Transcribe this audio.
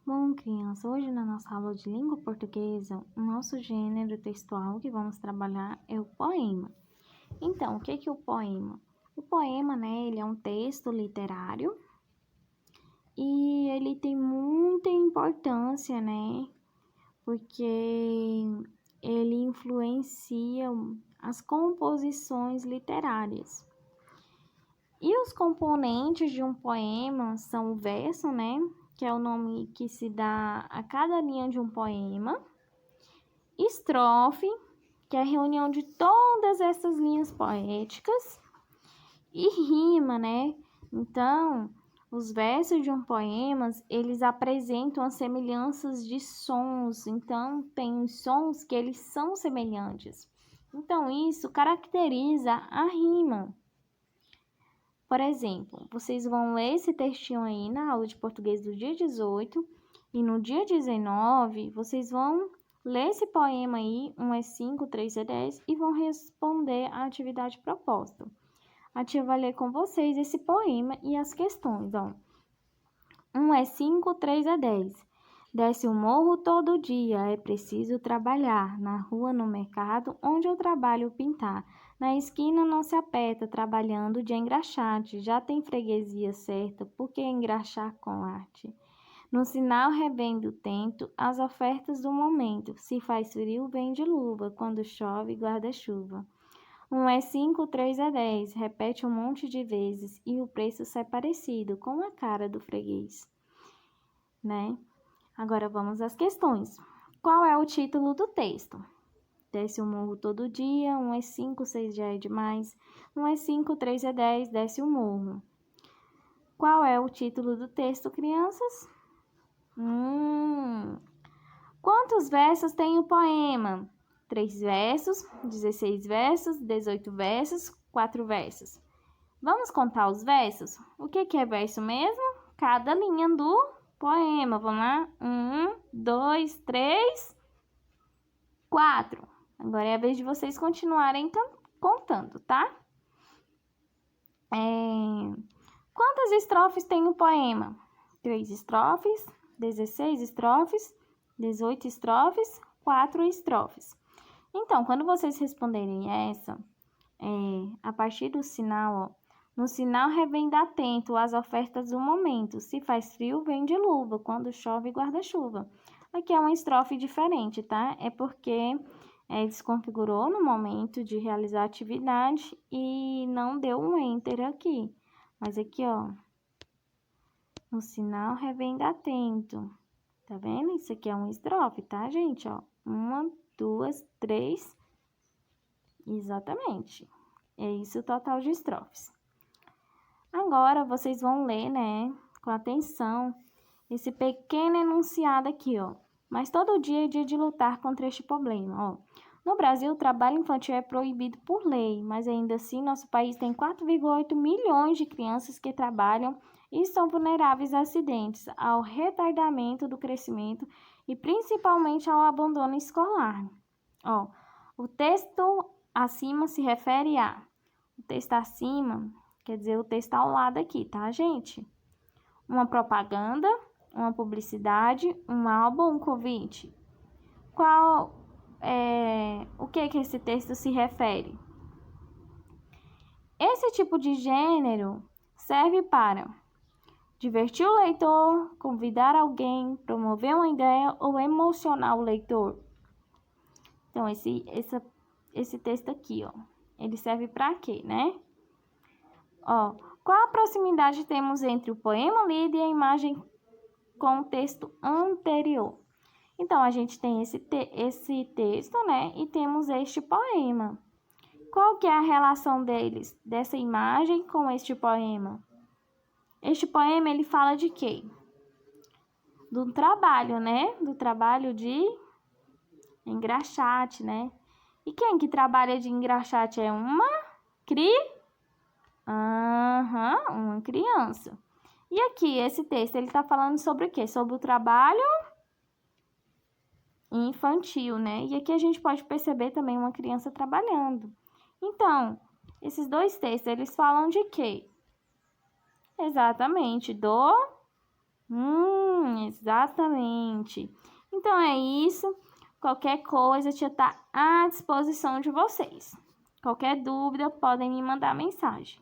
Bom, criança, hoje na nossa aula de língua portuguesa, o nosso gênero textual que vamos trabalhar é o poema. Então, o que é o poema? O poema, né, ele é um texto literário e ele tem muita importância, né, porque ele influencia as composições literárias. E os componentes de um poema são o verso, né, que é o nome que se dá a cada linha de um poema, estrofe, que é a reunião de todas essas linhas poéticas, e rima, né? Então, os versos de um poema, eles apresentam as semelhanças de sons, então tem sons que eles são semelhantes. Então, isso caracteriza a rima. Por exemplo, vocês vão ler esse textinho aí na aula de português do dia 18 e no dia 19 vocês vão ler esse poema aí, 1 é 5, 3 é 10, e vão responder a atividade proposta. A tia vai ler com vocês esse poema e as questões, ó. 1 é 5, 3 é 10. Desce o morro todo dia, é preciso trabalhar. Na rua, no mercado, onde eu trabalho pintar. Na esquina não se aperta, trabalhando de engraxate. Já tem freguesia certa, por que engraxar com arte? No sinal revendo o tento, as ofertas do momento. Se faz frio, vem de luva. Quando chove, guarda-chuva. 1 é 5, 3 é 10. Repete um monte de vezes e o preço sai parecido com a cara do freguês, né? Agora vamos às questões. Qual é o título do texto? Desce o morro todo dia, 1 é 5, 6 já é demais. 1 é 5, 3 é 10, desce o morro. Qual é o título do texto, crianças? Quantos versos tem o poema? 3 versos, 16 versos, 18 versos, 4 versos. Vamos contar os versos? O que é verso mesmo? Cada linha do poema. Vamos lá? 1, 2, 3, 4. Agora é a vez de vocês continuarem contando, tá? Quantas estrofes tem o poema? 3 estrofes, 16 estrofes, 18 estrofes, 4 estrofes. Então, quando vocês responderem essa, a partir do sinal, ó, no sinal revenda atento às ofertas do momento. Se faz frio, vem de luva. Quando chove, guarda-chuva. Aqui é uma estrofe diferente, tá? É porque desconfigurou no momento de realizar a atividade e não deu um enter aqui. Mas aqui, ó, no sinal revenda atento. Tá vendo? Isso aqui é uma estrofe, tá, gente? Ó, 1, 2, 3. Exatamente. É isso o total de estrofes. Agora, vocês vão ler, né, com atenção, esse pequeno enunciado aqui, ó. Mas todo dia é dia de lutar contra este problema, ó. No Brasil, o trabalho infantil é proibido por lei, mas ainda assim, nosso país tem 4,8 milhões de crianças que trabalham e são vulneráveis a acidentes, ao retardamento do crescimento e principalmente ao abandono escolar. Ó, o texto acima se refere a... O texto acima... Quer dizer, o texto ao lado aqui, tá, gente? Uma propaganda, uma publicidade, um álbum, um convite. O que esse texto se refere? Esse tipo de gênero serve para divertir o leitor, convidar alguém, promover uma ideia ou emocionar o leitor. Então, esse texto aqui, ó, ele serve para quê, né? Ó, qual a proximidade temos entre o poema lido e a imagem com o texto anterior? Então, a gente tem esse texto, né? E temos este poema. Qual que é a relação deles, dessa imagem com este poema? Este poema, ele fala de quê? Do trabalho, né? Do trabalho de engraxate, né? E quem que trabalha de engraxate é uma uma criança. E aqui, esse texto, ele tá falando sobre o quê? Sobre o trabalho infantil, né? E aqui a gente pode perceber também uma criança trabalhando. Então, esses dois textos, eles falam de quê? Exatamente, Exatamente. Então é isso. Qualquer coisa, a tia tá à disposição de vocês. Qualquer dúvida, podem me mandar mensagem.